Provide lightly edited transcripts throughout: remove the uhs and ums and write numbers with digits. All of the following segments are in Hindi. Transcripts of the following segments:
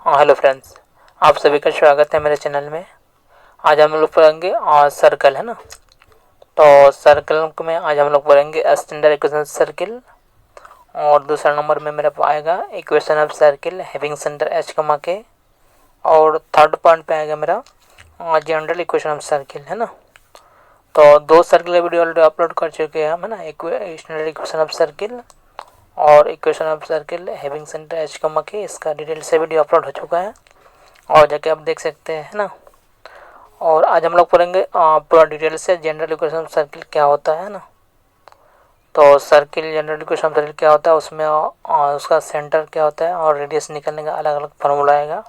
हाँ हेलो फ्रेंड्स, आप सभी का स्वागत है मेरे चैनल में। आज हम लोग पढ़ेंगे सर्कल, है ना। तो सर्कल में आज हम लोग पढ़ेंगे स्टैंडर्ड इक्वेशन सर्किल। और दूसरा नंबर में मेरा आएगा equation of circle having centre H कमा के। और थर्ड पॉइंट पे आएगा मेरा जनरल इक्वेशन ऑफ सर्किल, है ना। तो दो सर्किल वीडियो ऑलरेडी अपलोड कर चुके हैं हम, है ना। स्टैंडर्ड इक्वेशन ऑफ सर्किल और equation of circle having centre H कमा के, इसका डिटेल से वीडियो अपलोड हो चुका है और जाके आप देख सकते हैं, है ना। और आज हम लोग पढ़ेंगे पूरा डिटेल से जनरल इक्वेशन सर्किल क्या होता है ना। तो सर्किल जनरल इक्वेशन सर्किल क्या होता है, उसमें उसका सेंटर क्या होता है और रेडियस निकलने का अलग अलग फार्मूला आएगा।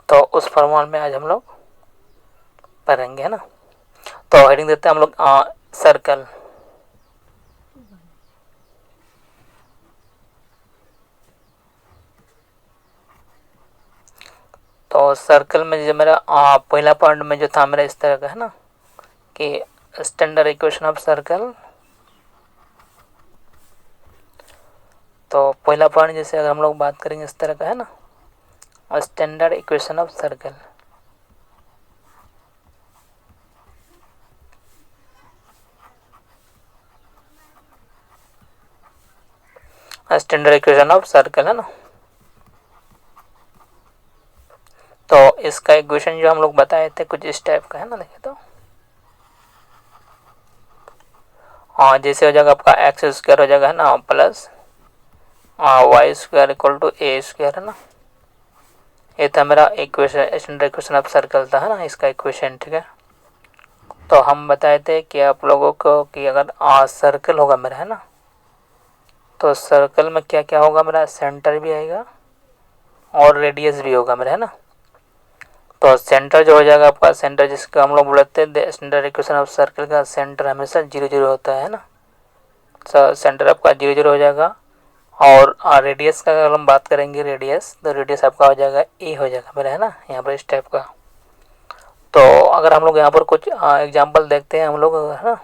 तो उस फार्मूला में आज हम लोग पढ़ेंगे, है ना। तो हेडिंग देते हैं हम लोग सर्कल। तो सर्कल में जो मेरा पहला पॉइंट में जो था मेरा इस तरह का, है ना, कि स्टैंडर्ड इक्वेशन ऑफ सर्कल। तो पहला पॉइंट जैसे अगर हम लोग बात करेंगे इस तरह का, है ना, standard equation of circle. Standard equation of circle, है ना। तो इसका इक्वेशन जो हम लोग बताए थे कुछ इस टाइप का, है ना। देखिए तो जैसे हो जाएगा आपका एक्स स्क्वायर हो जाएगा, है ना, plus y square equal to a square, है ना। ये था मेरा equation, standard equation of circle था, है ना, इसका इक्वेशन, ठीक है। तो हम बताए थे कि आप लोगों को कि अगर सर्कल होगा मेरा, है ना, तो सर्कल में क्या क्या होगा मेरा, सेंटर भी आएगा और रेडियस भी होगा मेरा, है ना। तो सेंटर जो हो जाएगा आपका, सेंटर जिसका हम लोग बोलते हैं स्टैंडर्ड इक्वेशन ऑफ सर्कल का सेंटर हमेशा 0 0 होता है ना। तो सेंटर आपका 0 0 हो जाएगा। और रेडियस का अगर हम बात करेंगे, रेडियस, तो रेडियस आपका हो जाएगा ए हो जाएगा मेरा, है ना, यहाँ पर इस टाइप का। तो अगर हम लोग यहाँ पर कुछ एग्जांपल देखते हैं हम लोग, है ना।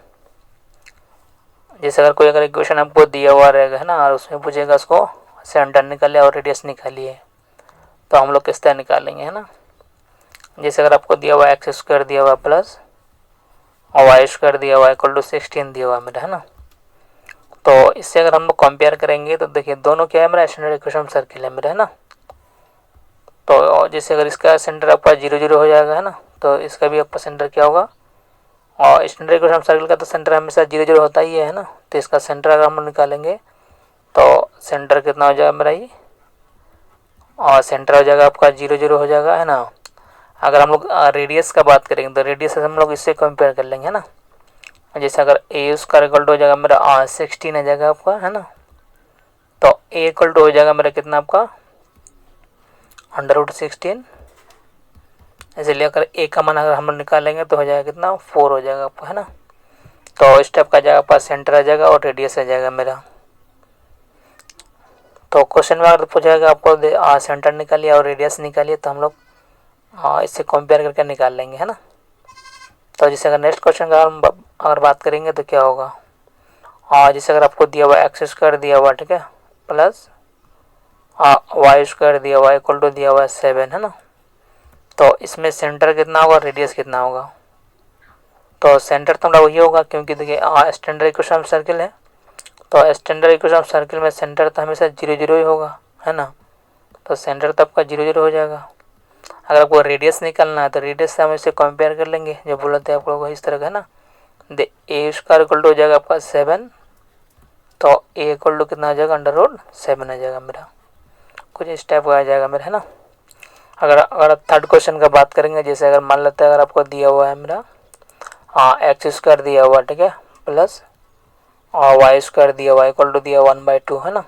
जैसे अगर कोई इक्वेशन आपको दिया हुआ रहेगा, है ना, और उसमें पूछेगा उसको सेंटर निकालिए और रेडियस निकालिए, तो हम लोग किस तरह निकालेंगे, है ना। जैसे अगर आपको दिया हुआ एक्स स्क्वायर दिया हुआ प्लस और वाई स्क्वायर दिया हुआ इक्वल टू 16 दिया हुआ मेरा, है ना। तो इससे अगर हम लोग कंपेयर करेंगे तो देखिए दोनों क्या है मेरा, स्टैंडर्ड इक्वेशन सर्किल है मेरा, है ना। तो जैसे अगर इसका सेंटर आपका 0 0 हो जाएगा, है ना, तो इसका भी आपका सेंटर क्या होगा। और स्टैंडर्ड इक्वेशन सर्किल का तो सेंटर हमेशा 0 0 होता ही है ना। तो इसका सेंटर अगर हम निकालेंगे तो सेंटर कितना हो जाएगा मेरा ये, और सेंटर हो जाएगा आपका 0 0 हो जाएगा, है ना। अगर हम लोग रेडियस का बात करेंगे तो रेडियस हम लोग इससे कंपेयर कर लेंगे, है ना। जैसे अगर ए उसका इक्वल टू हो जाएगा मेरा 16 आ जाएगा आपका, है ना। तो ए इक्वल टू हो जाएगा मेरा कितना आपका √16। इसलिए अगर ए का मान अगर हम निकालेंगे तो हो जाएगा कितना 4 हो जाएगा आपका, है ना। तो इस टाइप का जाएगा आपका सेंटर आ जाएगा और रेडियस आ जाएगा मेरा। तो क्वेश्चन में अगर पूछेगा आपको सेंटर निकालिए और रेडियस निकालिए तो हम लोग इससे कंपेयर करके निकाल लेंगे, है ना। तो जैसे अगर नेक्स्ट क्वेश्चन का हम अगर बात करेंगे तो क्या होगा, जैसे अगर आपको दिया हुआ एक्स स्क्वायर दिया हुआ, ठीक है, प्लस वाई स्क्वायर दिया हुआ इक्वल टू दिया हुआ 7, है ना। तो इसमें सेंटर कितना होगा, रेडियस कितना होगा। तो सेंटर तो हमारा वही होगा क्योंकि देखिए स्टैंडर्ड इक्वेशन ऑफ सर्किल है। तो स्टैंडर्ड इक्वेशन ऑफ सर्किल में सेंटर तो हमेशा 0 0 ही होगा, है ना। तो सेंटर तो आपका 0 0 हो जाएगा। अगर आपको रेडियस निकालना है तो रेडियस से हम इसे कंपेयर कर लेंगे, जो बोला था आप लोगों को इस तरह का, है ना। दे ए स्क्वायर इक्वल टू हो जाएगा आपका 7। तो ए इक्वल टू कितना आ जाएगा, √7 आ जाएगा मेरा, कुछ इस टाइप का आ जाएगा मेरा, है ना। अगर अगर थर्ड क्वेश्चन का बात करेंगे, जैसे अगर मान लेते हैं अगर आपको दिया हुआ है मेरा एक्स स्क्वायर दिया हुआ, ठीक है, प्लस और वाई स्क्वायर दिया हुआ इक्वल टू दिया 1/2, है ना।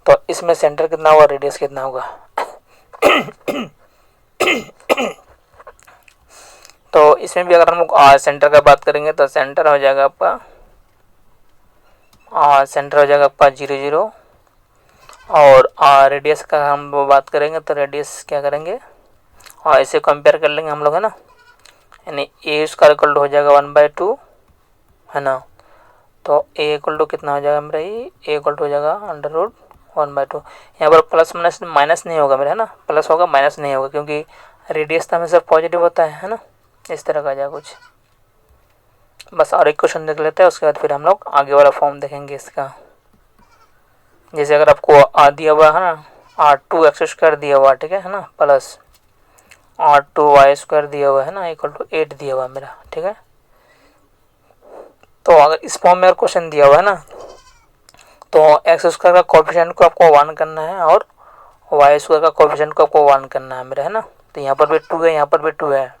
तो इसमें सेंटर कितना होगा, रेडियस कितना होगा। तो इसमें भी अगर हम सेंटर का बात करेंगे तो सेंटर हो जाएगा आपका सेंटर हो जाएगा आपका 0 0। और रेडियस का हम बात करेंगे तो रेडियस क्या करेंगे, और इसे कंपेयर कर लेंगे हम लोग, है ना। यानी ए स्क्वायर इक्वल टू हो जाएगा 1/2, है ना। तो ए इक्वल टू कितना हो जाएगा मेरा, ए इक्वल टू हो जाएगा 1/2। यहाँ पर प्लस माइनस माइनस नहीं होगा मेरा, है ना, प्लस होगा माइनस नहीं होगा, क्योंकि रेडियस तो हमेशा पॉजिटिव होता है ना। इस तरह का आ जाएगा कुछ। बस और एक क्वेश्चन देख लेते हैं, उसके बाद फिर हम लोग आगे वाला फॉर्म देखेंगे इसका। जैसे अगर आपको दिया हुआ है ना 2x² दिया हुआ, ठीक है ना, प्लस 2y² दिया हुआ है ना इक्वल टू 8 दिया हुआ मेरा, ठीक है। तो अगर इस फॉर्म में क्वेश्चन दिया हुआ है ना, तो x² का कोएफिशिएंट को आपको 1 करना है और y² का कोएफिशिएंट को आपको 1 करना है मेरा, है ना। तो यहाँ पर भी 2 है, यहाँ पर भी 2 है,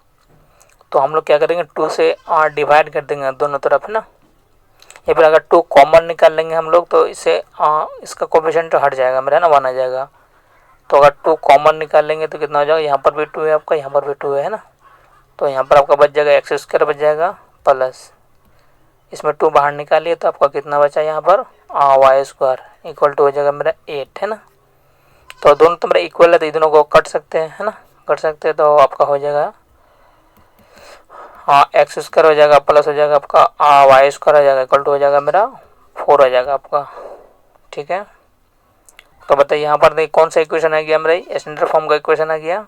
तो हम लोग क्या करेंगे 2 से डिवाइड कर देंगे दोनों तरफ, है ना। या फिर अगर 2 कॉमन निकाल लेंगे हम लोग, तो इससे इसका कोएफिशिएंट हट जाएगा मेरा, है ना, 1 आ जाएगा। तो अगर 2 कॉमन निकाल लेंगे तो कितना हो जाएगा, यहाँ पर भी 2 है आपका, यहाँ पर भी 2 है ना। तो यहाँ पर आपका बच जाएगा x² बच जाएगा प्लस, इसमें 2 बाहर निकालिए तो आपका कितना बचा यहाँ पर y² इक्वल टू हो जाएगा मेरा 8, है ना। तो दोनों तो मेरा इक्वल है, तो दोनों को कट सकते हैं, है ना, कट सकते हैं। तो आपका हो जाएगा x² हो जाएगा प्लस हो जाएगा आपका y² हो जाएगा इक्वल टू हो जाएगा मेरा 4 हो जाएगा आपका, ठीक है। तो बताइए यहाँ पर देखिए कौन सा इक्वेशन आ गया मेरा, स्टैंडर्ड फॉर्म का इक्वेशन आ गया।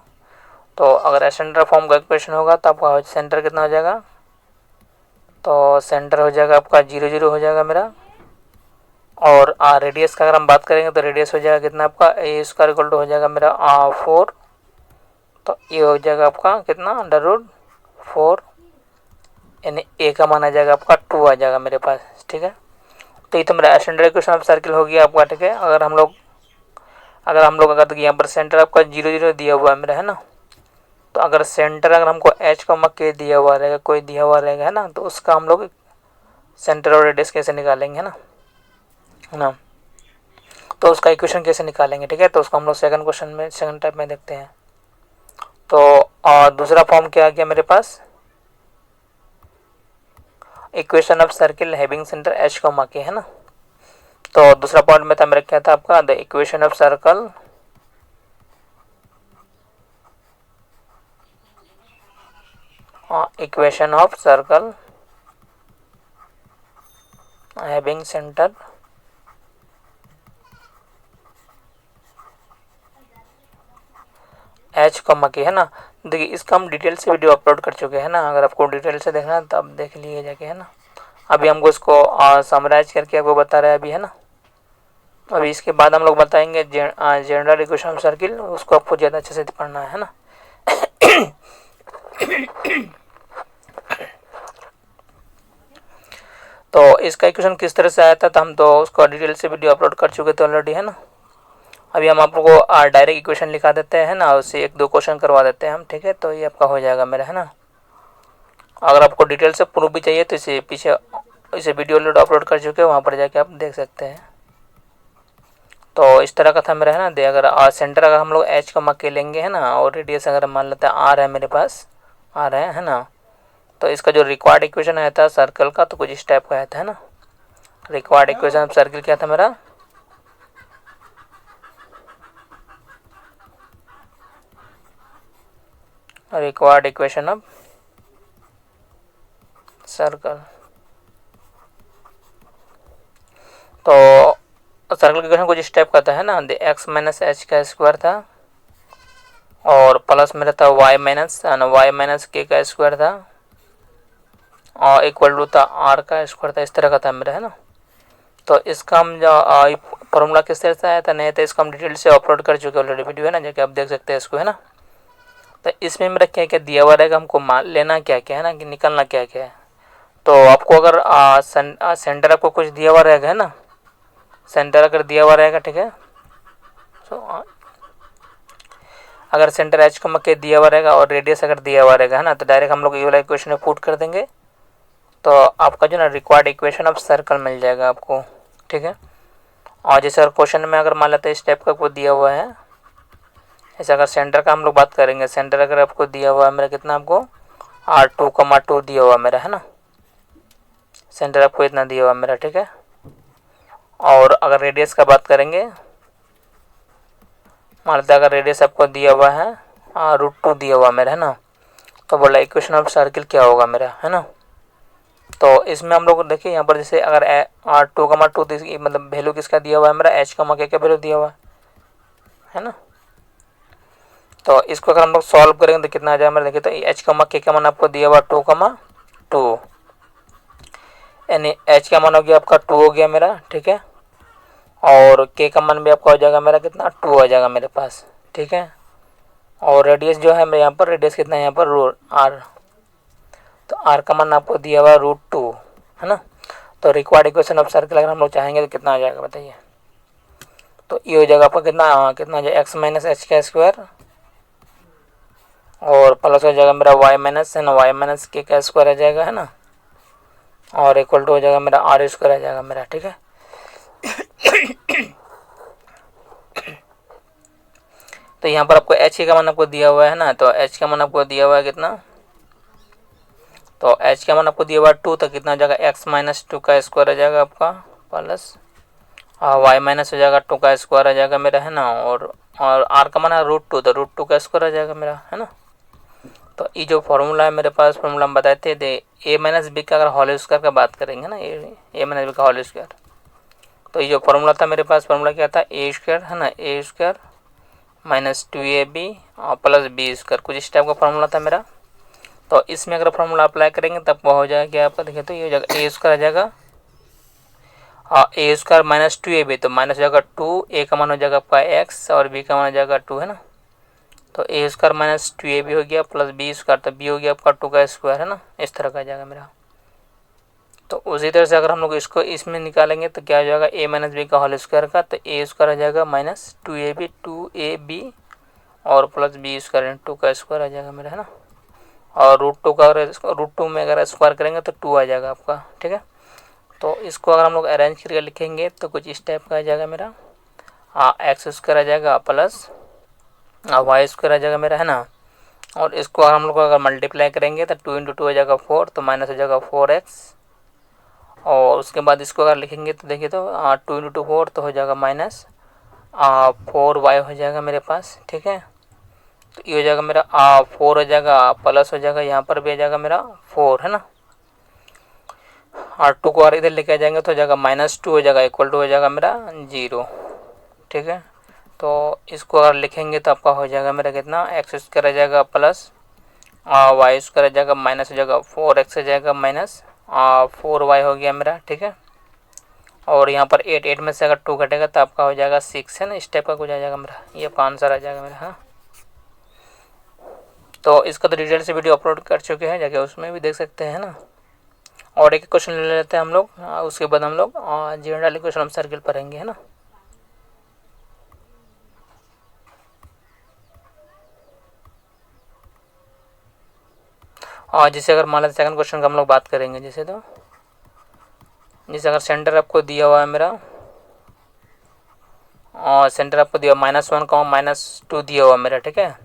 तो अगर स्टैंडर्ड फॉर्म का इक्वेशन होगा तो आपका सेंटर कितना हो जाएगा, तो सेंटर हो जाएगा आपका 0 0 हो जाएगा मेरा। और रेडियस का अगर हम बात करेंगे तो रेडियस हो जाएगा कितना आपका a² इक्वल टू हो जाएगा मेरा 4। तो ये हो जाएगा आपका कितना √4, यानी a का मान आ जाएगा आपका 2 आ जाएगा मेरे पास, ठीक है। तो ये तो मेरा स्टैंडर्ड इक्वेशन ऑफ सर्किल हो गया आपका, ठीक है। अगर हम लोग अगर यहाँ पर सेंटर आपका 0 0 दिया हुआ है मेरा, है ना। तो अगर सेंटर अगर हमको h k दिया हुआ रहेगा, कोई दिया हुआ रहेगा, है ना, तो उसका हम लोग सेंटर और रेडियस कैसे निकालेंगे, है ना। तो उसका इक्वेशन कैसे निकालेंगे, ठीक है। तो उसको हम लोग सेकंड टाइप में देखते हैं। तो दूसरा फॉर्म क्या आ गया मेरे पास, equation of circle having centre h k, है ना। तो दूसरा पॉइंट में था मेरा क्या था आपका, the equation of circle equation of circle having centre h k, है ना। देखिए इसका हम डिटेल से वीडियो अपलोड कर चुके हैं ना, अगर आपको डिटेल से देखना है तो आप देख लीजिए जाके, है ना। अभी हमको इसको समराइज करके आपको बता रहा है अभी, है ना। अभी इसके बाद हम लोग बताएंगे जनरल इक्वेशन ऑफ सर्किल, उसको आपको ज़्यादा अच्छे से पढ़ना है ना। तो इसका इक्वेशन किस तरह से आया था, तो हम तो उसको डिटेल से वीडियो अपलोड कर चुके थे ऑलरेडी, है ना। अभी हम आपको डायरेक्ट इक्वेशन लिखा देते हैं ना, उससे 1 2 क्वेश्चन करवा देते हैं हम, ठीक है। तो ये आपका हो जाएगा मेरा, है ना। अगर आपको डिटेल से प्रूफ भी चाहिए तो इसे पीछे इसे वीडियो अपलोड कर चुके हैं, वहाँ पर जाके आप देख सकते हैं। तो इस तरह का था मेरा, है ना। दे अगर सेंटर अगर हम लोग h k लेंगे, है ना, और रेडियस अगर मान लेते हैं r है मेरे पास, r है ना। तो इसका जो रिक्वायर्ड इक्वेशन आया था सर्कल का, तो कुछ इस टाइप का आया था, है ना। रिक्वायर्ड इक्वेशन ऑफ सर्कल क्या था मेरा, रिक्वायर्ड इक्वेशन ऑफ सर्कल। तो सर्कल का इक्वेशन कुछ इस टाइप का था, है ना। x - h का स्क्वायर था और प्लस मेरा था y - k का स्क्वायर था और इक्वल टू था r का स्क्वायर था, इस तरह का था मेरा, है ना। तो इसका हम जो फॉर्मूला किस तरह से आया था नहीं, तो इसको हम डिटेल से अपलोड कर चुके ऑलरेडी वीडियो, है ना, जाके आप देख सकते हैं इसको, है ना। तो इसमें मेरा क्या क्या दिया हुआ रहेगा, हमको मान लेना क्या क्या है ना, कि निकलना क्या क्या है। तो आपको अगर सेंटर आपको कुछ दिया हुआ रहेगा, है ना, सेंटर अगर दिया हुआ रहेगा, ठीक है। तो अगर सेंटर h k दिया हुआ रहेगा और रेडियस अगर दिया हुआ रहेगा, है ना, तो डायरेक्ट हम लोग ये वाला इक्वेशन में पुट कर देंगे, तो आपका जो ना रिक्वायर्ड इक्वेशन ऑफ सर्कल मिल जाएगा आपको, ठीक है। और जैसे क्वेश्चन में अगर मान लेते हैं इस टाइप का आपको दिया हुआ है, ऐसे अगर सेंटर का हम लोग बात करेंगे, सेंटर अगर आपको दिया हुआ है मेरा कितना, आपको r2, 2 दिया हुआ मेरा, है ना। सेंटर आपको इतना दिया हुआ मेरा, ठीक है। और अगर रेडियस का बात करेंगे, मान लेते अगर रेडियस आपको दिया हुआ है √2 दिया हुआ मेरा, है ना। तो बोला इक्वेशन ऑफ सर्किल क्या होगा मेरा, है ना। तो इसमें हम लोग देखिए यहाँ पर जैसे अगर 2,2 मतलब वैल्यू किसका दिया हुआ है मेरा एच कमा के का वैल्यू दिया हुआ है ना। तो इसको अगर हम लोग सॉल्व करेंगे तो कितना आ जाएगा मेरा, देखिए तो एच कमा के का मान आपको दिया हुआ 2,2, यानी एच का मान हो गया आपका 2 हो गया मेरा, ठीक है। और के का मान भी आपका हो जाएगा मेरा कितना 2 आ जाएगा मेरे पास, ठीक है। और रेडियस जो है मेरे यहाँ पर रेडियस कितना है यहाँ पर आर, तो आर का मान आपको दिया हुआ √2 है ना। तो रिक्वायर्ड इक्वेशन ऑफ सर्कल अगर हम लोग चाहेंगे तो कितना आ जाएगा बताइए। तो ये हो जाएगा आपका कितना कितना हो जाएगा एक्स माइनस एच का स्क्वायर और प्लस हो जाएगा मेरा वाई माइनस है ना, वाई माइनस के का स्क्वायर आ जाएगा है ना, और इक्वल टू हो जाएगा मेरा आर स्क्वायर आ जाएगा मेरा, ठीक है। तो यहाँ पर आपको एच का मान आपको दिया हुआ है ना, तो एच का मान आपको दिया हुआ है कितना, तो एच का मान आपको दिया हुआ है 2, तो कितना हो जाएगा एक्स माइनस 2 का स्क्वायर आ जाएगा आपका, प्लस वाई माइनस हो जाएगा 2 का स्क्वायर आ जाएगा मेरा है ना, और आर का मान है √2, तो √2 का स्क्वायर आ जाएगा मेरा है ना। तो ये जो फॉर्मूला है मेरे पास, फॉर्मूला हम बताए थे ए माइनस बी का अगर होल स्क्वायर का बात करेंगे ना, ए माइनस बी का होल स्क्वायर, तो ये जो फॉर्मूला था मेरे पास, फॉर्मूला क्या था ए स्क्वायर है ना, ए स्क्वायर माइनस 2ab और प्लस बी स्क्वायर, कुछ इस टाइप का फॉर्मूला था मेरा। तो इसमें अगर फॉर्मूला अप्लाई करेंगे तब वो हो जाएगा क्या आपका, देखिए तो ये हो जाएगा ए स्क्वायर आ जाएगा ए स्क्वायर माइनस 2ab, तो माइनस हो जाएगा 2, ए का मान हो जाएगा आपका एक्स और बी का मान हो जाएगा 2 है ना। तो ए स्क्वायर माइनस 2ab हो गया प्लस बी स्क्वायर, तो बी हो गया आपका 2 का स्क्वायर है ना, इस तरह का आ जाएगा मेरा। तो उसी तरह से अगर हम लोग इसको इसमें निकालेंगे तो क्या हो जाएगा ए माइनस बी का होल स्क्वायर का, तो ए स्क्वायर आ जाएगा माइनस 2ab और प्लस बी स्क्वायर 2 का स्क्वायर आ जाएगा मेरा है ना। और √2 का अगर √2 में अगर स्क्वायर करेंगे तो 2 आ जाएगा आपका, ठीक है। तो इसको अगर हम लोग अरेंज करके लिखेंगे तो कुछ इस टाइप का आ जाएगा मेरा, एक्स स्क्वायर आ जाएगा प्लस वाई स्क्वायर आ जाएगा मेरा है ना। और इसको हम लोग अगर मल्टीप्लाई करेंगे तो 2 × 2 हो जाएगा 4, तो माइनस हो जाएगा 4x, और उसके बाद इसको अगर लिखेंगे तो देखिए तो 2 × 2 4, तो हो जाएगा माइनस 4y हो जाएगा मेरे पास, ठीक है। तो ये हो जाएगा मेरा 4 हो जाएगा, प्लस हो जाएगा यहाँ पर भी आ जाएगा मेरा 4 है ना, और 2 को और इधर लेके आ जाएंगे तो हो जाएगा -2 हो जाएगा, इक्वल टू हो जाएगा मेरा 0, ठीक है। तो इसको अगर लिखेंगे तो आपका हो जाएगा मेरा कितना एक्स स्क्वायर आ जाएगा प्लस वाई स्क्वायर आ जाएगा, माइनस हो जाएगा 4x हो जाएगा माइनस 4y हो गया मेरा, ठीक है। और यहाँ पर 8 में से अगर 2 घटेगा तो आपका हो जाएगा 6 है ना, इस टाइप का कुछ आ जाएगा मेरा, ये आपका आंसर आ जाएगा मेरा। हाँ, तो इसका तो डिटेल से वीडियो अपलोड कर चुके हैं, जाके उसमें भी देख सकते हैं ना। और एक क्वेश्चन ले लेते हैं हम लोग, उसके बाद हम लोग जनरल इक्वेशन हम सर्किल पढ़ेंगे है ना। और जैसे अगर मान लेते सेकंड क्वेश्चन का हम लोग बात करेंगे, जैसे अगर सेंटर आपको दिया हुआ है मेरा, और सेंटर आपको दिया -1 -2 दिया हुआ है मेरा, ठीक है।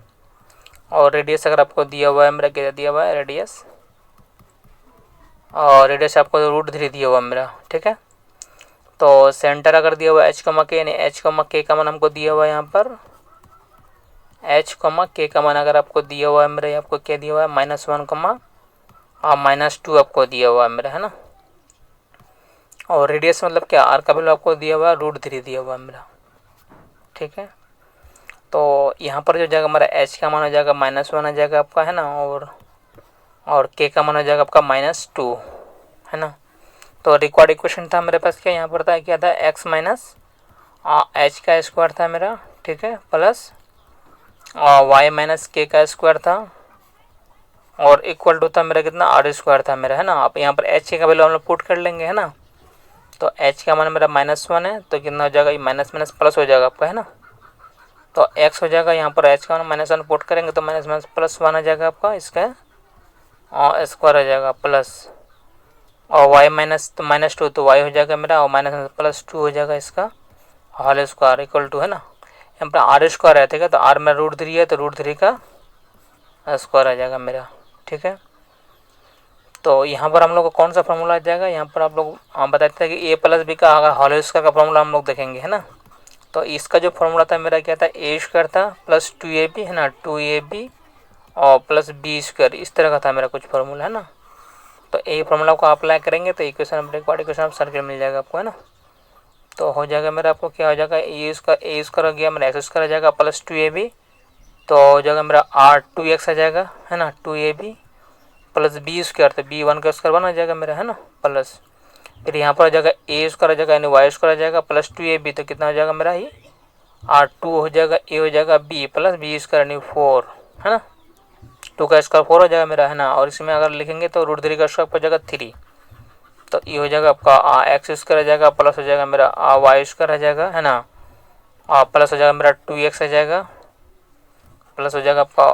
और रेडियस अगर आपको दिया हुआ है मेरा, क्या दिया हुआ है रेडियस, और रेडियस आपको √3 दिया हुआ है मेरा, ठीक है। तो सेंटर अगर दिया हुआ है h, k यानी h, k का मान हमको दिया हुआ है यहाँ पर, h, k का मान अगर आपको दिया हुआ है मेरा, आपको क्या दिया हुआ है -1 -2 आपको दिया हुआ है मेरा है ना। और रेडियस मतलब क्या, r का वैल्यू आपको दिया हुआ है √3 दिया हुआ है मेरा, ठीक है। तो यहाँ पर जो जाएगा हमारा h का मान हो जाएगा -1 आ जाएगा आपका है ना, और k का मान हो जाएगा आपका -2 है ना। तो रिक्वायर्ड इक्वेशन था मेरे पास क्या यहाँ पर था, क्या था x माइनस h का स्क्वायर था मेरा, ठीक है, प्लस y माइनस k का स्क्वायर था, और इक्वल टू था मेरा कितना r स्क्वायर था मेरा है ना। आप यहाँ पर h का वैल्यू हम लोग पुट कर लेंगे है ना। तो h का मान मेरा -1 है, तो कितना हो जाएगा, ये माइनस माइनस प्लस हो जाएगा आपका है ना। तो x हो जाएगा, यहाँ पर h का मान -1 पुट करेंगे तो माइनस माइनस +1 आ जाएगा आपका, इसका स्क्वायर आ जाएगा प्लस, और y माइनस तो -2, तो y हो जाएगा मेरा, और -+2 हो जाएगा इसका होल स्क्वायर इक्वल टू है ना। यहाँ पर आर स्क्वायर है, ठीक है। तो r में √3 है, तो √3 का स्क्वायर आ जाएगा मेरा, ठीक है। तो यहाँ पर हम लोग को कौन सा फॉर्मूला आ जाएगा, यहाँ पर आप लोग बताते हैं कि a + b का अगर होल स्क्वायर का फॉर्मूला हम लोग देखेंगे है ना। तो इसका जो फॉर्मूला था मेरा क्या था, a स्क्वायर था प्लस 2ab है ना, 2ab और प्लस b स्क्वायर, इस तरह का था मेरा कुछ फॉर्मूला है ना। तो यही फॉर्मूला को अप्लाई करेंगे तो equation of required equation of circle मिल जाएगा आपको, है ना। तो हो जाएगा मेरा, आपको क्या हो जाएगा, ए स्क्वायर हो गया मेरा एक्स स्क्वायर आ जाएगा प्लस 2ab, तो हो जाएगा मेरा r2x आ जाएगा, है ना, 2ab प्लस बी स्क्वायर, तो b1 का स्क्वायर 1 आ जाएगा मेरा, है ना, प्लस फिर यहाँ पर आ जाएगा ए स्क्वायर आ जाएगा यानी वाई स्क्वायर आ जाएगा प्लस 2ab, तो कितना हो जाएगा मेरा ये r2 हो जाएगा, ए हो जाएगा b प्लस बी स्क्वायर यानी 4, है ना, 2 का स्क्वायर 4 हो जाएगा मेरा, है ना। और इसमें अगर लिखेंगे तो √3 का स्क्वायर हो जाएगा 3, तो ये हो जाएगा आपका एक्स स्क्वायर आ जाएगा प्लस हो जाएगा मेरा वाई स्क्वायर आ जाएगा, है ना, प्लस हो जाएगा मेरा 2x आ जाएगा प्लस हो जाएगा आपका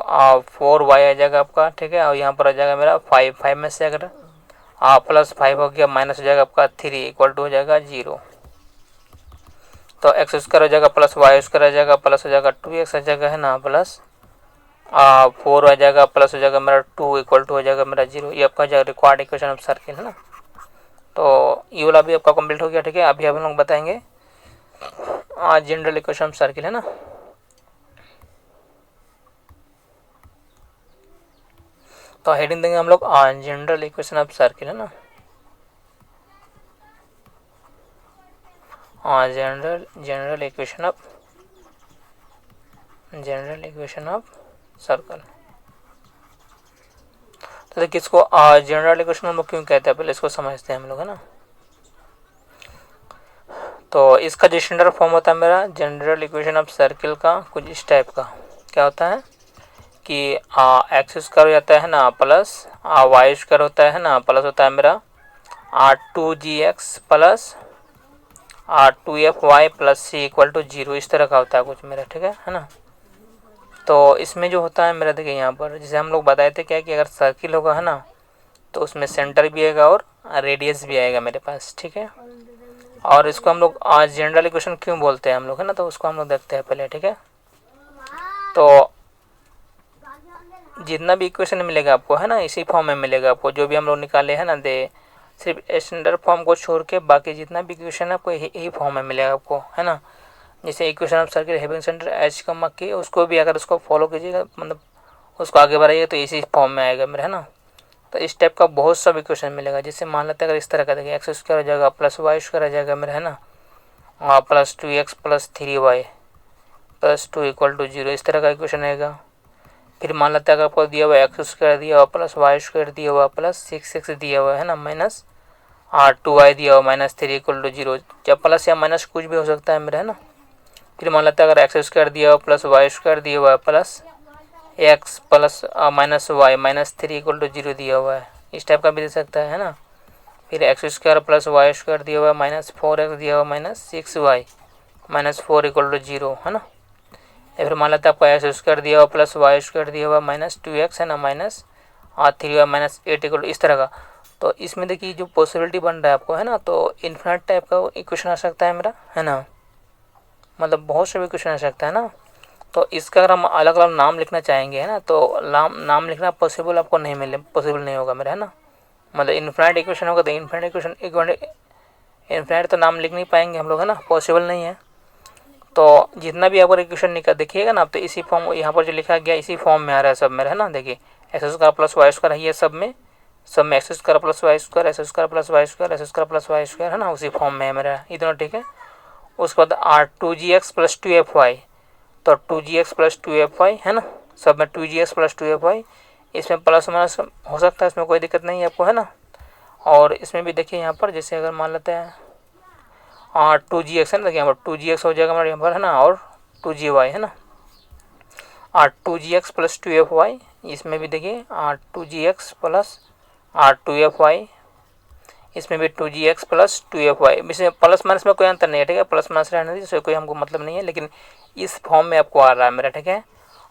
4y आ जाएगा आपका, ठीक है। और यहाँ पर आ जाएगा मेरा 5 में से अगर प्लस 5 हो गया माइनस हो जाएगा आपका 3 इक्वल टू हो जाएगा 0, तो एक्स स्क्वायर हो जाएगा प्लस वाई स्क्वायर आ जाएगा प्लस हो जाएगा 2x आ जाएगा, है ना, प्लस 4 आ जाएगा प्लस हो जाएगा मेरा 2 इक्वल टू हो जाएगा मेरा 0। ये आपका जो रिक्वायर्ड इक्वेशन ऑफ सर्किल है ना। तो ये वाला भी आपका कंप्लीट हो गया, ठीक है। अभी हम लोग बताएंगे जनरल इक्वेशन ऑफ सर्किल, है ना। तो हेडिंग देंगे हम लोग जनरल इक्वेशन ऑफ सर्किल, है ना, जनरल इक्वेशन ऑफ सर्कल। तो देखिए इसको जनरल इक्वेशन हम लोग क्यों कहते हैं, पहले इसको समझते हैं हम लोग, है ना। तो इसका जो स्टैंडर्ड फॉर्म होता है मेरा जनरल इक्वेशन ऑफ सर्किल का कुछ इस टाइप का क्या होता है कि एक्स स्क्वायर हो जाता है ना प्लस वाई स्क्वायर होता है ना प्लस होता है मेरा r2gx plus r2fy plus c equal to 0, इस तरह का होता है कुछ मेरा, ठीक है ना। तो इसमें जो होता है मेरा देखिए यहाँ पर जैसे हम लोग बताए थे क्या कि अगर सर्किल होगा, है ना, तो उसमें सेंटर भी आएगा और रेडियस भी आएगा मेरे पास, ठीक है। और इसको हम लोग जनरल इक्वेशन क्यों बोलते हैं हम लोग, है ना, तो उसको हम लोग देखते हैं पहले, ठीक है। तो जितना भी इक्वेशन मिलेगा आपको, है ना, इसी फॉर्म में मिलेगा आपको, जो भी हम लोग निकाले हैं ना, दे सिर्फ स्टैंडर्ड फॉर्म को छोड़ के बाकी जितना भी इक्वेशन है आपको यही फॉर्म में मिलेगा आपको, है ना। जैसे equation of circle having centre H comma के, उसको भी अगर उसको फॉलो कीजिएगा मतलब उसको आगे बढ़ाइए तो इसी फॉर्म में आएगा मेरा, है ना। तो इस टाइप का बहुत सब इक्वेशन मिलेगा। जैसे मान लेते हैं अगर इस तरह का देखिए एक्स स्क्वायर हो जाएगा प्लस वाई स्क्वायर आ जाएगा मेरा, है ना, plus 2x plus 3y plus 2 equal to 0, इस तरह का इक्वेशन आएगा। फिर मान लेते हैं अगर आपको दिया हुआ एक्स स्क्वायर दिया हुआ प्लस वाई स्क्वायर दिया हुआ प्लस 6x दिया हुआ है ना माइनस 2y दिया हुआ माइनस 3 इक्वल टू 0, जब प्लस या माइनस कुछ भी हो सकता है मेरा, है ना। फिर मान लेते हैं अगर एक्स स्क्वायर दिया हुआ प्लस वाई स्क्वायर दिया हुआ है plus x plus minus y minus 3 equal to 0 दिया हुआ है, इस टाइप का भी दे सकता है ना। फिर x square plus y square दिया हुआ है माइनस 4x दिया हुआ minus 6y minus 4 equal to 0, है ना। या फिर मान लेते हैं आपको एक्स स्क्वायर दिया हुआ प्लस वाई स्क्वायर दिया हुआ माइनस 2x, है ना, minus 3y minus 8 equal to, इस तरह का। तो इसमें देखिए जो पॉसिबिलिटी बन रहा है आपको, है ना, तो इन्फिनिट टाइप का इक्वेशन आ सकता है मेरा, है ना, मतलब बहुत से इक्वेशन आ सकता है ना। तो इसका अगर हम अलग अलग नाम लिखना चाहेंगे, है ना, तो नाम लिखना पॉसिबल आपको पॉसिबल नहीं होगा मेरा, है ना। मतलब इन्फिनिट इक्वेशन होगा तो इन्फिनिट इक्वेशन इन्फिनिट तो नाम लिख नहीं पाएंगे हम लोग, है ना, पॉसिबल नहीं है। तो जितना भी अगर इक्वेशन निकाल देखिएगा ना, तो इसी फॉर्म यहाँ पर जो लिखा गया इसी फॉर्म में आ रहा है सब मेरा, है ना। देखिए x square plus y square है ये सब में x square plus y square x square plus y square x square plus y square, है ना, उसी फॉर्म में है मेरा ये दोनों, ठीक है। उसके बाद r2gx प्लस 2fy, तो 2gx प्लस 2fy, है ना, सब में 2gx प्लस 2fy, इसमें प्लस माइनस हो सकता है, इसमें कोई दिक्कत नहीं है आपको, है ना। और इसमें भी देखिए यहाँ पर जैसे अगर मान लेते हैं 2gx है ना, देखिए यहाँ पर 2gx हो जाएगा हमारे यहाँ पर, है ना, और 2gy, है ना, 2gx प्लस 2fy, इसमें भी देखिए 2gx प्लस 2fy, इसमें भी 2gx प्लस 2fy, इसमें प्लस माइनस में कोई अंतर नहीं है, ठीक है, प्लस माइनस रहने दीजिए, इससे कोई हमको मतलब नहीं है, लेकिन इस फॉर्म में आपको आ रहा है मेरा, ठीक है।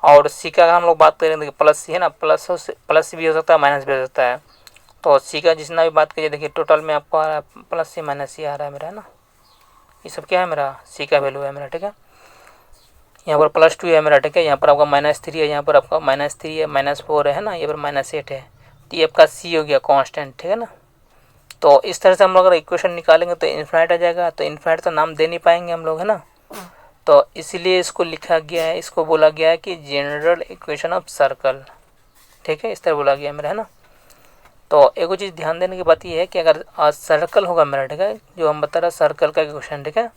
और सी का अगर हम लोग बात करें देखिए प्लस सी है ना, प्लस भी हो सकता है माइनस भी हो सकता है। तो सी का जितना भी बात करिए देखिए टोटल में आपको आ रहा है प्लस सी माइनस सी आ रहा है मेरा, है ना। ये सब क्या है मेरा सी का वैल्यू है मेरा, ठीक है। यहाँ पर प्लस 2 है मेरा, ठीक है, यहाँ पर आपका माइनस 3 है, यहाँ पर आपका माइनस 3 है, माइनस 4 है ना, यहाँ पर माइनस 8 है, तो ये आपका सी हो गया कांस्टेंट, ठीक है ना। तो इस तरह से हम लोग अगर इक्वेशन निकालेंगे तो इन्फिनिट आ जाएगा, तो इन्फिनिट तो नाम दे नहीं पाएंगे हम लोग, है ना। तो इसीलिए इसको लिखा गया है, इसको बोला गया है कि जनरल इक्वेशन ऑफ सर्कल, ठीक है, इस तरह बोला गया है मेरा, है ना। तो एक चीज़ ध्यान देने की बात ये है कि अगर सर्कल होगा मेरा, ठीक है, जो हम बता रहे सर्कल का क्वेश्चन, ठीक है,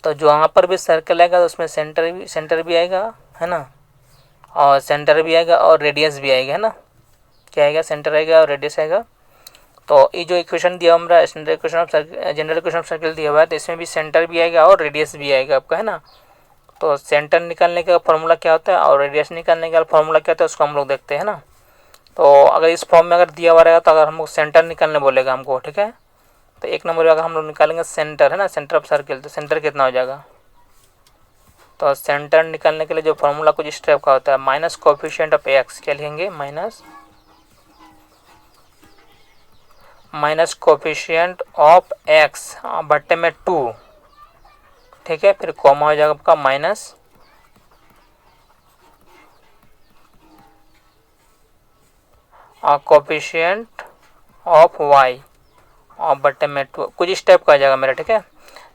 तो जो वहाँ पर भी सर्कल आएगा तो उसमें सेंटर भी आएगा, है ना, और सेंटर भी आएगा और रेडियस भी आएगा, है ना, क्या आएगा, सेंटर आएगा और रेडियस आएगा। तो ये जो इक्वेशन दिया हमारा जनरल इक्वेशन ऑफ सर्कल दिया हुआ है, तो इसमें भी सेंटर भी आएगा और रेडियस भी आएगा आपका, है ना। तो सेंटर निकालने का फॉर्मूला क्या होता है और रेडियस निकालने का फॉर्मूला क्या होता है उसको हम लोग देखते हैं ना। तो अगर इस फॉर्म में अगर दिया हुआ रहेगा तो अगर हम लोग सेंटर निकालने बोलेगा हमको, ठीक है, तो एक नंबर अगर हम लोग निकालेंगे सेंटर, है ना, सेंटर ऑफ सर्कल, तो सेंटर कितना हो जाएगा। तो सेंटर निकालने के लिए जो फॉर्मूला कुछ इस टाइप का होता है, माइनस कोफिशिएंट ऑफ एक्स, क्या लिखेंगे, माइनस कोफिशिएंट ऑफ एक्स बट्टे में 2, ठीक है, फिर कॉमा हो जाएगा आपका माइनस कोफिशिएंट ऑफ वाई और बट्टे में 2, कुछ इस टाइप का आ जाएगा मेरा, ठीक है।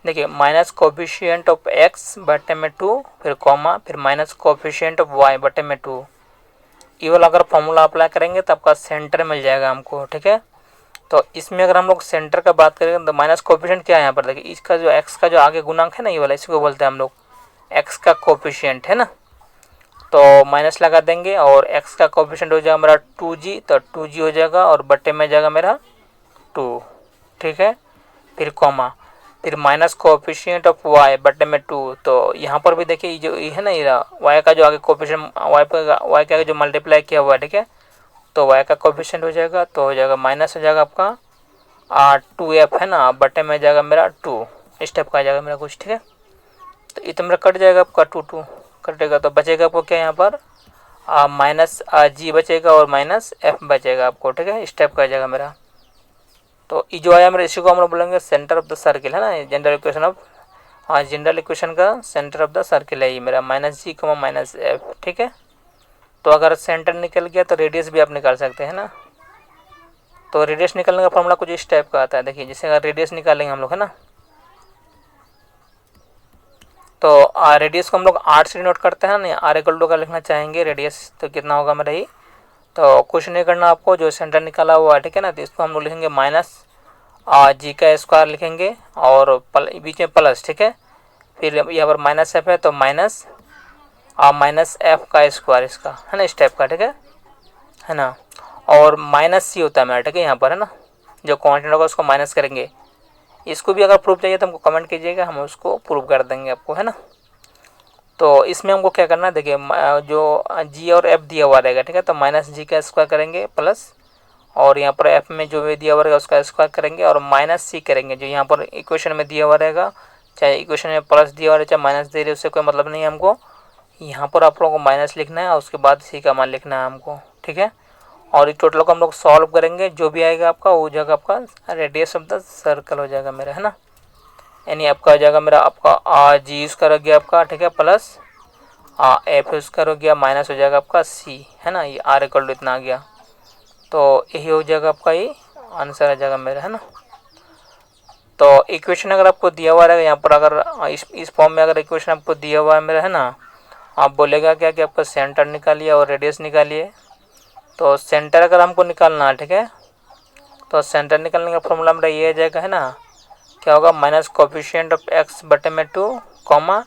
देखिए माइनस कोफिशिएंट ऑफ एक्स बट्टे में 2, फिर कॉमा, फिर माइनस कोफिशिएंट ऑफ वाई बट्टे में 2। ये वाला अगर फॉर्मूला अप्लाई करेंगे तो आपका सेंटर मिल जाएगा हमको, ठीक है। तो इसमें अगर हम लोग सेंटर का बात करेंगे तो माइनस कोफिशिएंट क्या है यहाँ पर, देखिए इसका जो एक्स का जो आगे गुणांक है ना, ये वाला, इसी को बोलते हैं हम लोग एक्स का कोफिशिएंट, है ना। तो माइनस लगा देंगे और एक्स का कोफिशिएंट हो जाएगा मेरा 2g, तो 2g हो जाएगा और बट्टे में जाएगा मेरा 2, ठीक है, फिर कॉमा, फिर माइनस कोफिशिएंट ऑफ वाई बट्टे में 2। तो यहाँ पर भी देखिए जो ये है ना, ये वाई का जो आगे कोफिशिएंट वाई के आगे जो मल्टीप्लाई किया हुआ है, ठीक है, तो वाई का कोफिशिएंट हो जाएगा, तो हो जाएगा माइनस हो जाएगा आपका 2f, है ना, बटे में जाएगा मेरा 2, इस टाइप का आ जाएगा मेरा कुछ, ठीक है। तो ये तो मेरा कट जाएगा आपका 2 कटेगा, तो बचेगा आपको क्या यहाँ पर माइनस जी बचेगा और माइनस एफ बचेगा आपको, ठीक है, इस टाइप का आ जाएगा मेरा। तो ये जो आया मेरा, इसी को हम लोग बोलेंगे सेंटर ऑफ द सर्किल, है ना, general equation of general equation का सेंटर ऑफ द सर्किल है ये मेरा, माइनस जी कमा माइनस एफ, ठीक है। तो अगर सेंटर निकल गया तो रेडियस भी आप निकाल सकते हैं ना। तो रेडियस निकालने का फॉर्मूला कुछ इस टाइप का आता है, देखिए जैसे अगर रेडियस निकालेंगे हम लोग, है ना, तो रेडियस को हम लोग आर से नोट करते हैं ना, आर इक्वल टू का लिखना चाहेंगे रेडियस, तो कितना होगा मेरा ये, तो कुछ नहीं करना आपको, जो सेंटर निकाला हुआ है, ठीक है ना, तो इसको हम लोग लिखेंगे माइनस जी का स्क्वायर लिखेंगे और बीच में प्लस, ठीक है, फिर यहाँ पर माइनस एफ है तो माइनस माइनस एफ का स्क्वायर इसका, है ना, इस टाइप का, ठीक है ना, और माइनस सी होता है मेरा, ठीक है, यहाँ पर, है ना, जो क्वांटिटी होगा उसको माइनस करेंगे। इसको भी अगर प्रूफ चाहिए तो हमको कमेंट कीजिएगा, हम उसको प्रूव कर देंगे आपको, है ना। तो इसमें हमको क्या करना है, देखिए जो जी और एफ दिया हुआ रहेगा, ठीक है, तो माइनस जी का स्क्वायर करेंगे प्लस, और यहाँ पर एफ में जो भी दिया हुआ रहेगा उसका स्क्वायर करेंगे और माइनस सी करेंगे, जो यहाँ पर इक्वेशन में दिया हुआ रहेगा, चाहे इक्वेशन में प्लस दिया हुआ रहे चाहे माइनस दे रहे, उससे कोई मतलब नहीं है हमको, यहाँ पर आप लोगों को माइनस लिखना है और उसके बाद सी का मान लिखना है हमको, ठीक है। और इस टोटल को हम लोग सॉल्व करेंगे, जो भी आएगा आपका वो जगह आपका रेडियस ऑफ द सर्कल हो जाएगा मेरा, है ना, यानी आपका हो जाएगा मेरा आपका जी उसका रह गया आपका, ठीक है, प्लस एफ उसका हो गया, माइनस हो जाएगा आपका सी, है ना, ये आर इक्वल टू इतना आ गया, तो यही हो जाएगा आपका ये आंसर आ जाएगा मेरा, है ना। तो इक्वेशन अगर आपको दिया हुआ रहेगा यहाँ पर, अगर इस फॉर्म में अगर इक्वेशन आपको दिया हुआ है मेरा, है ना, आप बोलेगा क्या कि आपका सेंटर निकालिए और रेडियस निकालिए। तो सेंटर अगर हमको निकालना है, ठीक है, तो सेंटर निकालने का फॉर्मूला मेरा ये आ जाएगा, है ना, क्या होगा, माइनस कोफिशिएंट ऑफ एक्स बटे में 2 comma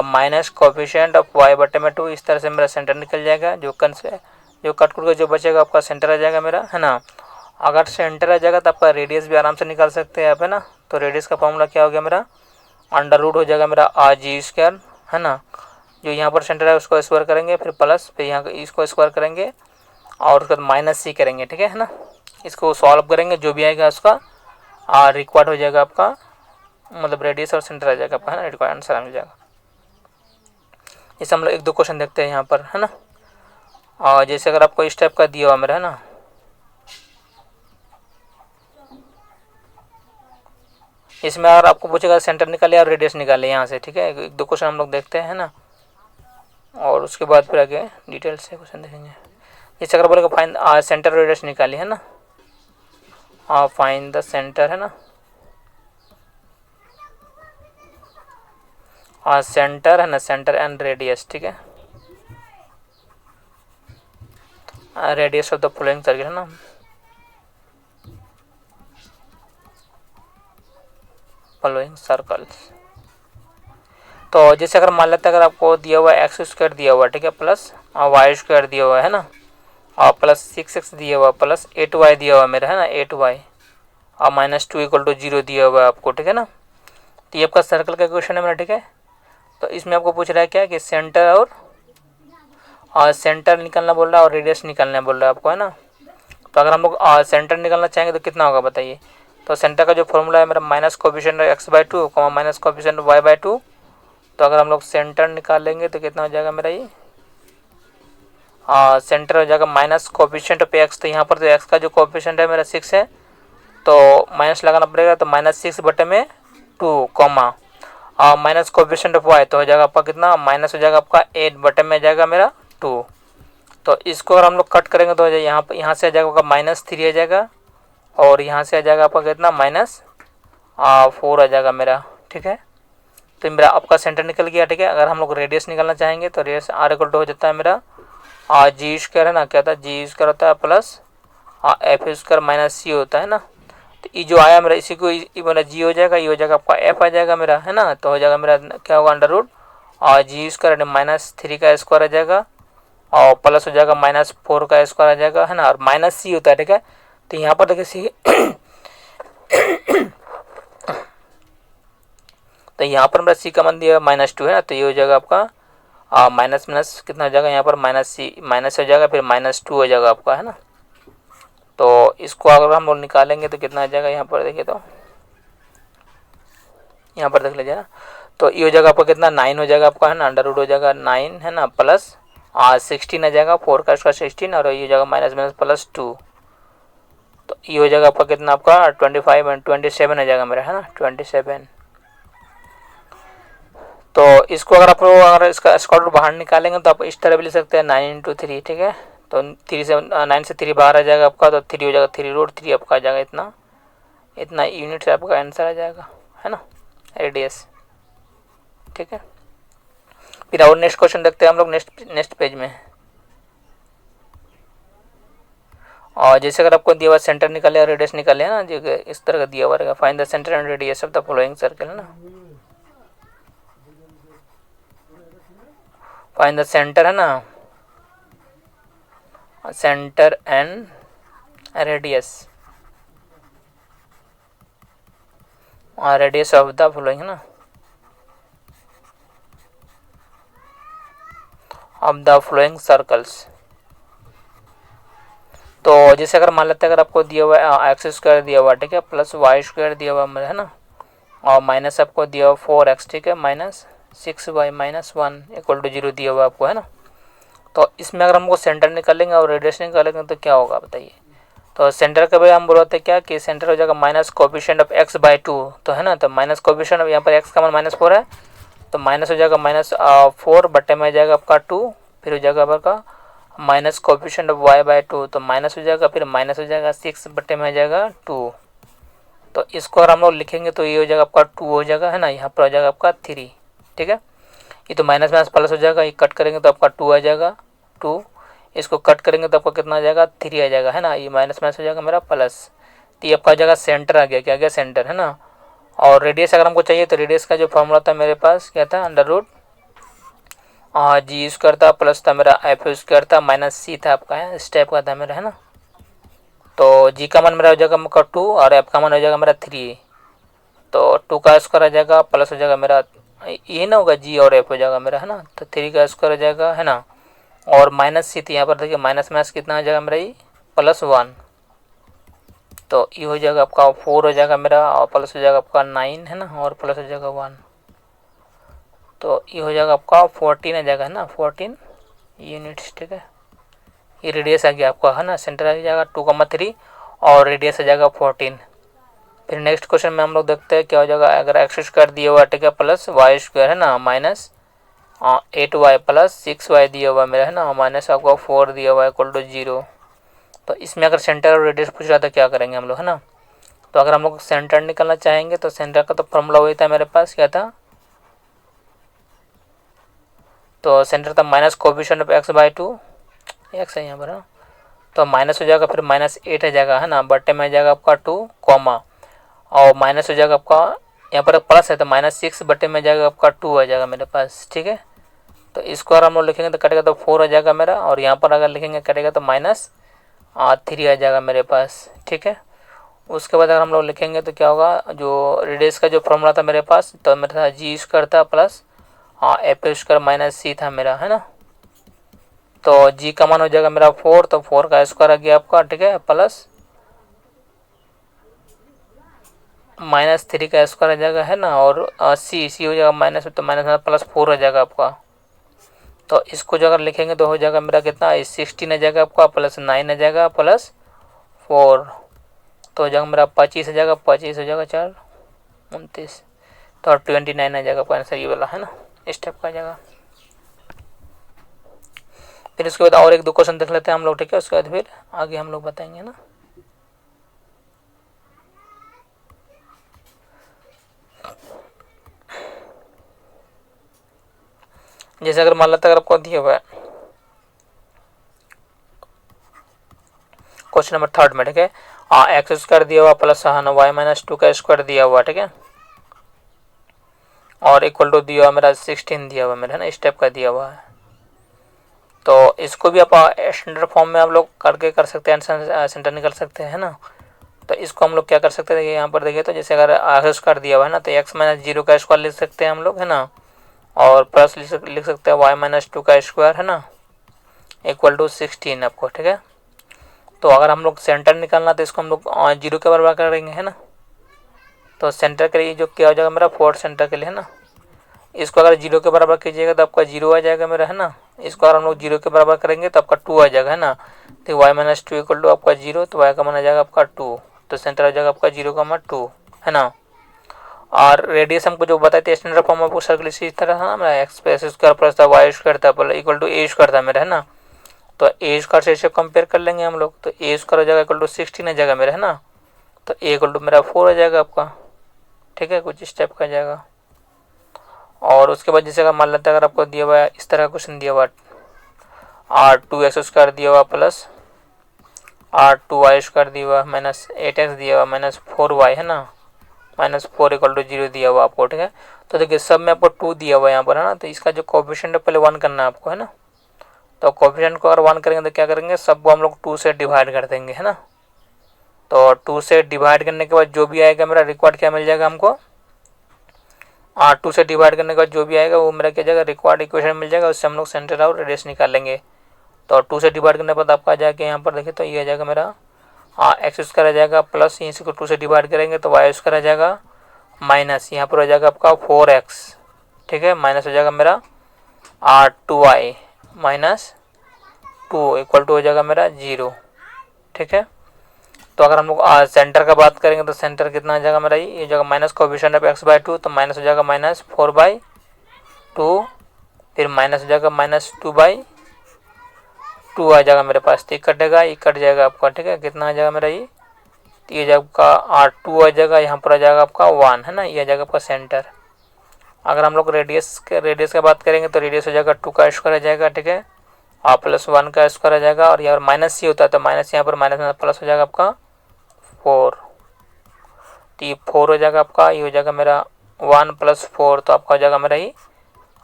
minus coefficient of y बटे में 2, इस तरह से मेरा सेंटर निकल जाएगा, जो कट कर जो बचेगा आपका सेंटर आ जाएगा मेरा, है ना। अगर सेंटर आ जाएगा तो आपका रेडियस भी आराम से निकाल सकते हैं आप, है ना। तो रेडियस का फॉर्मूला क्या हो गया मेरा, अंडर रूट हो जाएगा मेरा जी स्क्वायर, है ना, जो यहाँ पर सेंटर है उसको स्क्वायर करेंगे, फिर प्लस, फिर यहाँ इसको स्क्वायर करेंगे और उसके बाद माइनस सी करेंगे, ठीक है ना। इसको सॉल्व करेंगे, जो भी आएगा उसका रिक्वायर्ड हो जाएगा आपका, मतलब रेडियस और सेंटर आ जाएगा आपका, है ना, रिक्वायर्ड आंसर मिल जाएगा। इसे हम लोग एक दो क्वेश्चन देखते हैं यहाँ पर, है ना। और जैसे अगर आपको इस टाइप का दिया हुआ मेरा, है ना, इसमें अगर आपको पूछेगा सेंटर निकाले और रेडियस निकाले यहाँ से, ठीक है, एक दो क्वेश्चन हम लोग देखते हैं ना, और उसके बाद फिर आगे डिटेल से क्वेश्चन देखेंगे। जैसे अगर बोलेगा फाइंड सेंटर रेडियस निकालिए, है ना, फाइंड द सेंटर, है ना, सेंटर, है ना, सेंटर एंड रेडियस, ठीक है, radius of the following circle, है ना। Following circles. तो जैसे अगर मान लेते हैं अगर आपको दिया हुआ एक्स स्क्वायर दिया हुआ, ठीक है, प्लस वाई स्क्वायर दिया हुआ है ना, और प्लस 6x दिया हुआ, प्लस 8y दिया हुआ मेरा है ना, 8y और -2 = 0 दिया हुआ है आपको, ठीक है ना। तो ये आपका सर्कल का क्वेश्चन है मेरा, ठीक है। तो इसमें आपको पूछ रहा है क्या कि सेंटर और सेंटर निकालना बोल रहा है और रेडियस निकालना बोल रहा है आपको, है ना। तो अगर हम लोग सेंटर निकालना चाहेंगे तो कितना होगा बताइए। तो सेंटर का जो फॉर्मूला है मेरा minus coefficient x/2 minus coefficient y/2। तो अगर हम लोग सेंटर निकालेंगे तो कितना हो जाएगा मेरा ये, सेंटर हो जाएगा माइनस कोफिशिएंट पे x। तो यहाँ पर तो x का जो कोफिशिएंट है मेरा 6 है, तो माइनस लगाना पड़ेगा। तो -6/2 कॉमा और माइनस कोफिशिएंट ऑफ y तो हो जाएगा आपका कितना, माइनस हो जाएगा आपका 8/में जाएगा मेरा 2। तो इसको अगर हम लोग कट करेंगे तो यहाँ से आ जाएगा आपका -3 आ जाएगा और यहाँ से आ जाएगा आपका कितना, -4 आ जाएगा मेरा, ठीक है। तो मेरा आपका सेंटर निकल गया, ठीक है। अगर हम लोग रेडियस निकालना चाहेंगे तो रेडियस r = हो जाता है मेरा जी स्क्वायर, है ना, क्या होता है जी स्क्वायर होता है प्लस एफ स्क्वायर माइनस सी होता है ना। तो ये जो आया मेरा इसी को मेरा जी हो जाएगा, ये हो जाएगा आपका एफ आ जाएगा मेरा, है ना। तो हो जाएगा मेरा क्या होगा, अंडर रूट और जी स्क्वायर -3 का स्क्वायर आ जाएगा और प्लस हो जाएगा -4 का स्क्वायर आ जाएगा, है ना, और माइनस सी होता है, ठीक है। तो यहाँ पर देखिए सी तो यहाँ पर मेरा सी का मान दिया -2 है ना। तो ये हो जाएगा आपका माइनस माइनस कितना हो जाएगा, यहाँ पर माइनस हो जाएगा, फिर -2 हो जाएगा आपका, है ना। तो इसको अगर हम लोग निकालेंगे तो कितना आ जाएगा, यहाँ पर देखिए, तो यहाँ पर देख लीजिए ना। तो ये हो जाएगा आपका कितना, 9 हो जाएगा आपका, है ना, अंडर रूट हो जाएगा 9, है ना, प्लस 16 आ जाएगा, 4 का स्क्वायर 16 और ये हो जाएगा -+2। तो ये हो जाएगा आपका कितना, आपका 25 और 27 आ जाएगा मेरा, है ना, 27। तो इसको अगर इसका स्क्वायर रूट बाहर निकालेंगे तो आप इस तरह भी ले सकते हैं, 9 × 3, ठीक है। तो 9 से 3 बाहर आ जाएगा आपका, तो 3 हो जाएगा, 3√3 आपका आ जाएगा, इतना यूनिट से आपका आंसर आ जाएगा, है ना, रेडियस, ठीक है। फिर और नेक्स्ट क्वेश्चन देखते हैं हम लोग नेक्स्ट पेज में। और जैसे अगर आपको दिया हुआ सेंटर निकाले और रेडियस निकाले, है ना, जो इस तरह का दिया हुआ रहेगा, find the centre and radius of the following circle, है ना। फाइंड द सेंटर, है ना, centre and radius of the following, है ना, ऑफ द फॉलोइंग सर्कल्स। तो जैसे अगर मान लेते हैं अगर आपको दिया हुआ है एक्स स्क्वायर दिया हुआ, ठीक है, प्लस वाई स्क्वायर दिया हुआ है ना, और माइनस आपको दिया हुआ 4x, ठीक है, -6y -1 = 0 दिया हुआ आपको, है ना। तो इसमें अगर हमको सेंटर निकालेंगे और रेडियस निकालेंगे तो क्या होगा बताइए। तो सेंटर का भाई हम बोलते हैं क्या कि सेंटर हो जाएगा माइनस कोफिशिएंट ऑफ x/2, तो है ना। तो माइनस कोफिशिएंट यहाँ पर x का मान -4 है, तो माइनस हो जाएगा -4 में जाएगा आपका 2, फिर हो जाएगा आपका माइनस कोफिशिएंट ऑफ y/2, तो माइनस हो जाएगा, फिर माइनस हो जाएगा 6 में जाएगा 2। तो इसको अगर हम लोग लिखेंगे तो ये हो जाएगा आपका 2 हो जाएगा, है ना, यहाँ पर हो जाएगा आपका 3, ठीक है। ये तो माइनस माइनस प्लस हो जाएगा, ये कट करेंगे तो आपका 2 आ जाएगा 2, इसको कट करेंगे तो आपका कितना आ जाएगा 3 आ जाएगा, है ना। ये माइनस माइनस हो जाएगा मेरा प्लस, तो ये आपका आ जाएगा सेंटर आ गया, क्या गया सेंटर, है ना। और रेडियस अगर हमको चाहिए तो रेडियस का जो फॉर्मूला था मेरे पास क्या था, अंडर रूट जी स्क्वायर था प्लस था मेरा एफ स्क्वायर था माइनस सी था आपका, है इस टाइप का था मेरा, है ना। तो जी का मान मेरा हो जाएगा आपका 2 और एफ का मान हो जाएगा मेरा 3। तो 2 का स्क्वायर आ जाएगा प्लस हो जाएगा मेरा, ये ना होगा जी और एफ हो जाएगा मेरा, है ना। तो 3 का स्क्वायर हो जाएगा, है ना, और माइनस सी थी यहाँ पर देखिए, माइनस माइनस कितना हो जाएगा मेरा ये +1। तो ये हो जाएगा आपका 4 हो जाएगा मेरा और प्लस हो जाएगा आपका 9, है ना, और प्लस हो जाएगा 1। तो ये हो जाएगा आपका 14 आ जाएगा, है ना, 14 यूनिट्स, ठीक है। ये रेडियस आ गया आपका, है ना, सेंटर आ जाएगा 2,3 और रेडियस आ जाएगा 14। फिर नेक्स्ट क्वेश्चन में हम लोग देखते हैं क्या हो जाएगा। अगर एक्स स्क्वायर दिया हुआ, ठीक है, प्लस वाई स्क्वायर, है ना, -8y प्लस 6y दिया हुआ मेरा, है ना, माइनस आपका 4 दिया हुआ = 0। तो इसमें अगर सेंटर और रेडियस पूछ रहा था क्या करेंगे हम लोग, है ना। तो अगर हम लोग सेंटर निकालना चाहेंगे तो सेंटर का तो फॉर्मूला वही था मेरे पास, क्या था, तो सेंटर था minus coefficient of x/2, x है यहाँ पर, है। तो माइनस हो जाएगा, फिर -8 आ जाएगा, है ना, बटे में आ जाएगा आपका 2 कॉमा और माइनस हो जाएगा आपका यहाँ पर प्लस है तो -6 बटे में जाएगा आपका 2 आ जाएगा मेरे पास, ठीक है। तो इसको अगर हम लोग लिखेंगे तो कटेगा तो 4 आ जाएगा मेरा, और यहाँ पर अगर लिखेंगे कटेगा तो -3 आ जाएगा मेरे पास, ठीक है। उसके बाद अगर हम लोग लिखेंगे तो क्या होगा, जो रेडियस का जो फॉर्मूला था मेरे पास, तो मेरा था g² था प्लस f² माइनस c था मेरा, है ना। तो g का मान हो जाएगा मेरा 4, तो 4 का स्क्वायर आ गया आपका, ठीक है, प्लस -3 का स्क्वायर आ जाएगा, है ना, और c हो जाएगा माइनस, तो माइनस प्लस 4 आ जाएगा आपका। तो इसको जो अगर लिखेंगे तो हो जाएगा मेरा कितना, 16 आ जाएगा आपका, प्लस 9 आ जाएगा, प्लस 4, तो हो जाएगा मेरा 25 आ जाएगा, 25 हो जाएगा 4 29, तो 29 आ जाएगा आपका आंसर ये वाला, है ना, इस टाइप का आ जाएगा। फिर इसके बाद और एक दो क्वेश्चन देख लेते हैं हम लोग, ठीक है, उसके बाद फिर आगे हम लोग बताएंगे ना। जैसे अगर मान लेते अगर आपको दिया हुआ है क्वेश्चन नंबर 3 में, ठीक है, x² दिया हुआ प्लस y-2 का स्क्वायर दिया हुआ, ठीक है, और इक्वल टू दिया हुआ मेरा 16 दिया हुआ मेरा, है ना, इस टाइप का दिया हुआ है। तो इसको भी आप स्टैंडर्ड फॉर्म में आप लोग करके कर सकते हैं, सेंटर निकल सकते हैं, है ना। तो इसको हम लोग क्या कर सकते हैं, यहाँ पर देखिए, तो जैसे अगर x² दिया हुआ है ना, तो x-0 का स्क्वायर लिख सकते हैं हम लोग, है ना, और प्लस लिख सकते हैं y-2 का स्क्वायर, है ना, इक्वल टू 16 आपको, ठीक है। तो अगर हम लोग सेंटर निकालना तो इसको हम लोग 0 के बराबर करेंगे, है ना। तो सेंटर के लिए जो क्या हो जाएगा मेरा 4 सेंटर के लिए, है ना, इसको अगर 0 के बराबर कीजिएगा तो आपका 0 आ जाएगा मेरा, है ना। इसको अगर हम लोग 0 के बराबर करेंगे तो आपका 2 आ जाएगा, है ना। तो y-2 इक्वल टू आपका 0, तो y का मान आ जाएगा आपका 2, तो सेंटर आ जाएगा आपका 0,2, है ना। और रेडियस हमको जो बताए थे स्टैंडर्ड फॉर्म में सर्कल इसी तरह था ना, मेरा x² प्लस था y² था इक्वल टू a² था मेरा, है ना। तो a² से इसे कंपेयर कर लेंगे हम लोग, तो a² हो जाएगा इक्वल टू 16 आ जाएगा मेरा, है ना। तो a इक्वल टू मेरा 4 आ जाएगा आपका, ठीक है, कुछ इस टाइप का आ जाएगा। और उसके बाद जैसे अगर मान लेते हैं अगर आपको दिया हुआ है इस तरह क्वेश्चन दिया हुआ r2x² दिया हुआ प्लस r2y² दिया हुआ -8x दिया हुआ -4y, है ना, -4 इक्वल टू 0 दिया हुआ आपको, ठीक है। तो देखिए सब में आपको 2 दिया हुआ है यहाँ पर, है ना। तो इसका जो कोएफिशिएंट है पहले 1 करना है आपको, है ना। तो कोएफिशिएंट को अगर 1 करेंगे तो क्या करेंगे, सबको हम लोग 2 से डिवाइड कर देंगे, है ना। तो 2 से डिवाइड करने के बाद जो भी आएगा मेरा रिक्वायर्ड क्या मिल जाएगा हमको, 2 से डिवाइड करने के बाद जो भी आएगा वो मेरा क्या जाएगा, रिक्वायर्ड इक्वेशन मिल जाएगा, उससे हम लोग सेंटर और रेडियस निकाल लेंगे। तो 2 से डिवाइड करने के बाद आपका जाके यहाँ पर देखिए तो ये आ जाएगा मेरा x² आ जाएगा प्लस, इसी को 2 से डिवाइड करेंगे तो y² आ जाएगा माइनस, यहाँ पर हो जाएगा आपका 4x, ठीक है, माइनस हो जाएगा मेरा 2y -2 इक्वल टू हो जाएगा मेरा 0, ठीक है। तो अगर हम लोग सेंटर का बात करेंगे तो सेंटर कितना आ जाएगा मेरा, ये जगह माइनस कोएफिशिएंट ऑफ x/2, तो माइनस हो जाएगा -4/2, फिर माइनस हो जाएगा -2/2 आ जाएगा मेरे पास, तो कटेगा, ये कट जाएगा आपका, ठीक है, कितना आ जाएगा मेरा ये जाएगा आपका 2 आ जाएगा, यहाँ पर आ जाएगा आपका 1, है ना, ये आ जाएगा आपका सेंटर। अगर हम लोग रेडियस की बात करेंगे तो रेडियस हो जाएगा 2 का स्क्वायर आ जाएगा, ठीक है, और प्लस 1 का स्क्वायर आ जाएगा, और यहाँ माइनस सी होता है तो माइनस यहाँ पर माइनस में प्लस हो जाएगा आपका 4, तो ये 4 हो जाएगा आपका, ये हो जाएगा मेरा 1 + 4, तो आपका हो जाएगा मेरा ये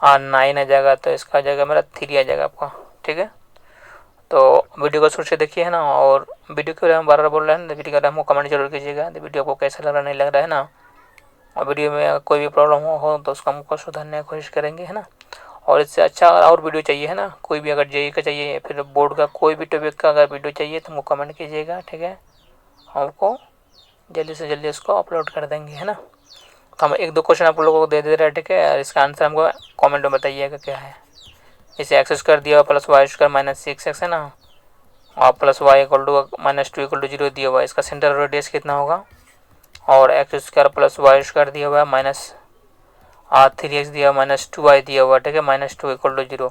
9 आ जाएगा, तो इसका आ जाएगा मेरा 3 आ जाएगा आपका, ठीक है। तो वीडियो को शुरू से देखिए, है ना, और वीडियो के बारे में बार-बार बोल रहे हैं, तो वीडियो के बारे में हमको कमेंट जरूर कीजिएगा, तो वीडियो आपको कैसा लग रहा नहीं लग रहा है ना। और वीडियो में कोई भी प्रॉब्लम हो तो उसको हमको सुधारने की कोशिश करेंगे, है ना। और इससे अच्छा और वीडियो चाहिए, है ना, कोई भी अगर जेईई का चाहिए फिर बोर्ड का कोई भी टॉपिक का अगर वीडियो चाहिए तो हमको कमेंट कीजिएगा, ठीक है, हमको जल्दी से जल्दी उसको अपलोड कर देंगे, है ना। तो हम 1-2 क्वेश्चन आप लोगों को दे दे रहे हैं, ठीक है, और इसका आंसर हमको कमेंट में बताइएगा क्या है। जैसे x² दिया हुआ प्लस y² -6x, है ना, और plus y equal to -2 equal to 0 दिया हुआ है, इसका सेंटर रेडियस कितना होगा। और x² प्लस y² दिया हुआ है -3x दिया हुआ -2y दिया हुआ, ठीक है, -2 इक्वल टू 0।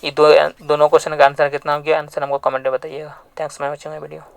ये दोनों क्वेश्चन का आंसर कितना हो गया, आंसर हमको कमेंट में बताइएगा। Thanks for watching my video.